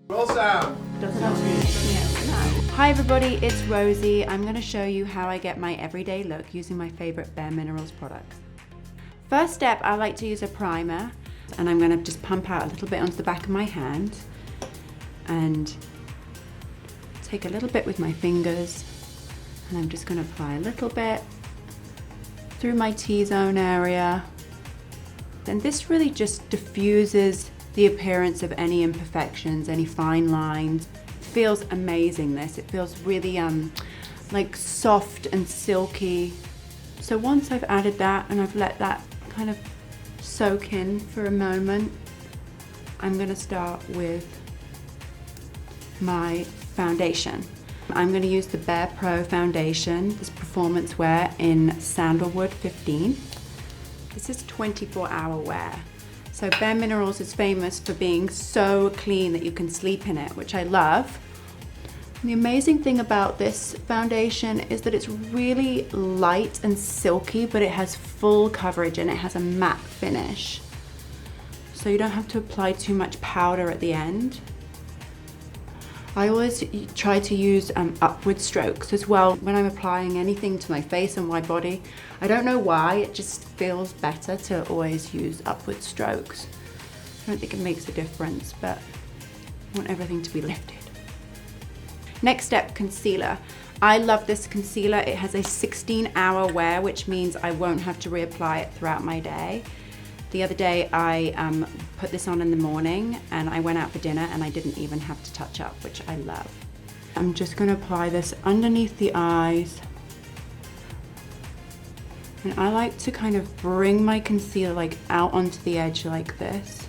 Roll sound. Hi everybody, it's Rosie. I'm going to show you how I get my everyday look using my favorite bareMinerals products. First step, I like to use a primer, and I'm going to just pump out a little bit onto the back of my hand and take a little bit with my fingers, and I'm just going to apply a little bit through my T-zone area. And this really just diffuses the appearance of any imperfections, any fine lines. It feels amazing, this. It feels really like soft and silky. So once I've added that and I've let that kind of soak in for a moment, I'm gonna start with my foundation. I'm gonna use the BAREPRO foundation, this performance wear in Sandalwood 15. This is 24-hour wear. So bareMinerals is famous for being so clean that you can sleep in it, which I love. And the amazing thing about this foundation is that it's really light and silky, but it has full coverage and it has a matte finish. So you don't have to apply too much powder at the end. I always try to use upward strokes as well when I'm applying anything to my face and my body. I don't know why, it just feels better to always use upward strokes. I don't think it makes a difference, but I want everything to be lifted. Next step, concealer. I love this concealer. It has a 16-hour wear, which means I won't have to reapply it throughout my day. The other day I put this on in the morning and I went out for dinner and I didn't even have to touch up, which I love. I'm just going to apply this underneath the eyes. And I like to kind of bring my concealer like out onto the edge like this.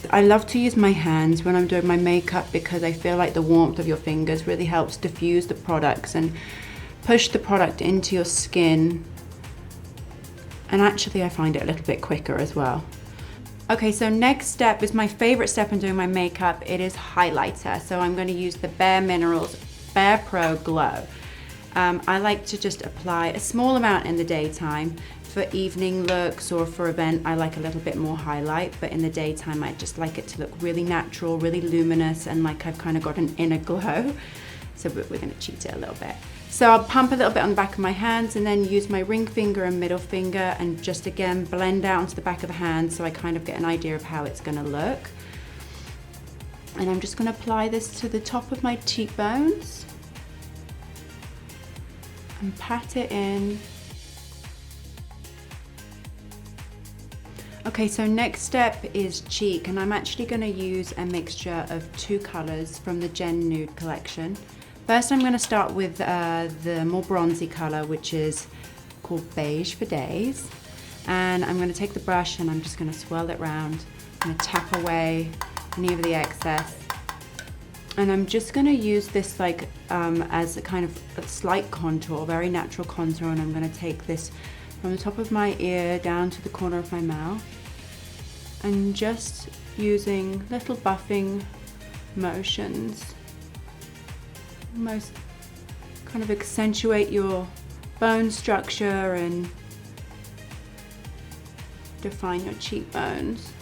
I love to use my hands when I'm doing my makeup because I feel like the warmth of your fingers really helps diffuse the products and push the product into your skin. And actually I find it a little bit quicker as well. Okay, so next step is my favorite step in doing my makeup. It is highlighter. So I'm going to use the bareMinerals BAREPRO Glow. I like to just apply a small amount in the daytime. For evening looks or for event, I like a little bit more highlight, but in the daytime I just like it to look really natural, really luminous, and like I've kind of got an inner glow. So we're going to cheat it a little bit. So I'll pump a little bit on the back of my hands and then use my ring finger and middle finger and just again blend out onto the back of the hand so I kind of get an idea of how it's going to look. And I'm just going to apply this to the top of my cheekbones and pat it in. Okay, so next step is cheek, and I'm actually going to use a mixture of two colors from the Gen Nude collection. First I'm going to start with the more bronzy color, which is called Beige for Days. And I'm going to take the brush and I'm just going to swirl it around. I'm going to tap away any of the excess. And I'm just going to use this like as a kind of a slight contour, very natural contour, and I'm going to take this from the top of my ear down to the corner of my mouth. And just using little buffing motions. Almost kind of accentuate your bone structure and define your cheekbones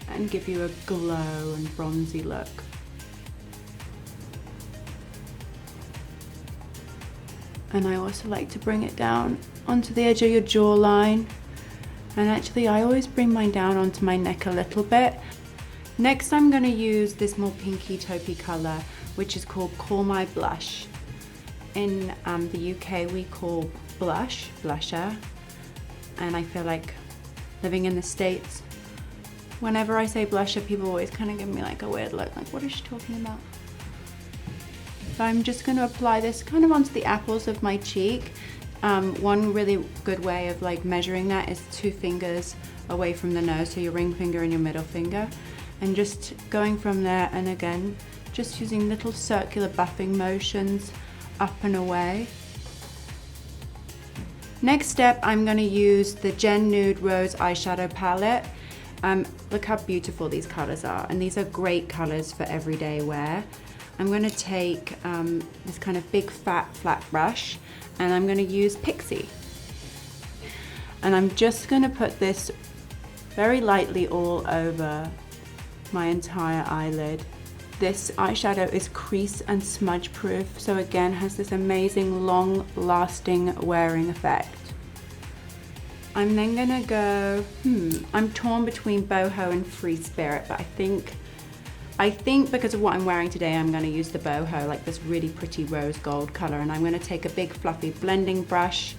and give you a glow and bronzy look. And I also like to bring it down onto the edge of your jawline. And actually I always bring mine down onto my neck a little bit. Next I'm going to use this more pinky taupey color, which is called Call My Blush. In the UK we call blush, blusher, and I feel like living in the States, whenever I say blusher, people always kind of give me like a weird look, like what is she talking about? So I'm just going to apply this kind of onto the apples of my cheek. One really good way of like measuring that is 2 fingers away from the nose, so your ring finger and your middle finger, and just going from there, and again just using little circular buffing motions up and away. Next step, I'm going to use the Gen Nude Rose eyeshadow palette. Look how beautiful these colors are, and these are great colors for everyday wear. I'm going to take this kind of big fat flat brush, and I'm going to use Pixie. And I'm just going to put this very lightly all over my entire eyelid. This eyeshadow is crease and smudge proof, so again has this amazing long lasting wearing effect. I'm then gonna go, I'm torn between boho and free spirit, but I think because of what I'm wearing today, I'm gonna use the boho, like this really pretty rose gold color, and I'm gonna take a big fluffy blending brush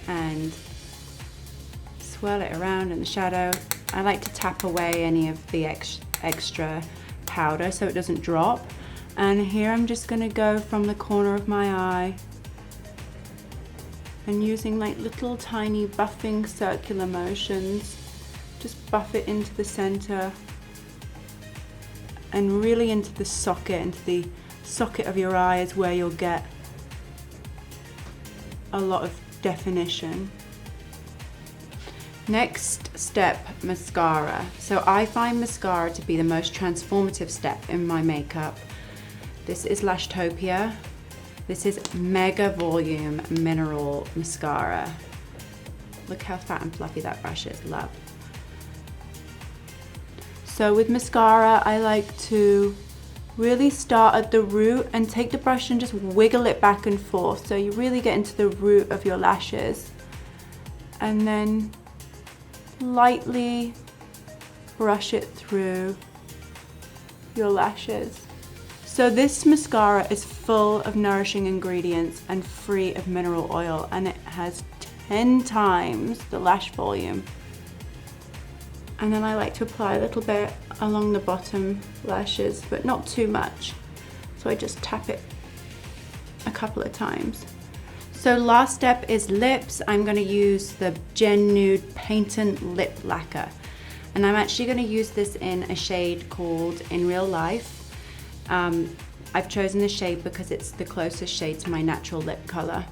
and swirl it around in the shadow. I like to tap away any of the extra powder so it doesn't drop. And here I'm just gonna go from the corner of my eye and using like little tiny buffing circular motions, just buff it into the center and really into the socket of your eye is where you'll get a lot of definition. Next step, mascara. So I find mascara to be the most transformative step in my makeup. This is Lashtopia. This is Mega Volume Mineral Mascara. Look how fat and fluffy that brush is, love. So with mascara, I like to really start at the root and take the brush and just wiggle it back and forth. So you really get into the root of your lashes. And then lightly brush it through your lashes. So this mascara is full of nourishing ingredients and free of mineral oil, and it has 10 times the lash volume. And then I like to apply a little bit along the bottom lashes, but not too much. So I just tap it a couple of times. So last step is lips. I'm gonna use the Gen Nude Patent Lip Lacquer. And I'm actually gonna use this in a shade called In Real Life. I've chosen this shade because it's the closest shade to my natural lip color.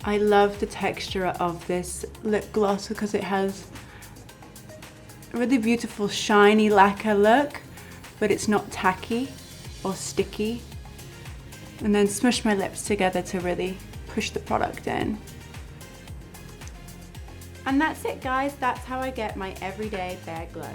I love the texture of this lip gloss because it has a really beautiful shiny lacquer look, but it's not tacky or sticky. And then smush my lips together to really push the product in. And that's it, guys. That's how I get my everyday Bare glow.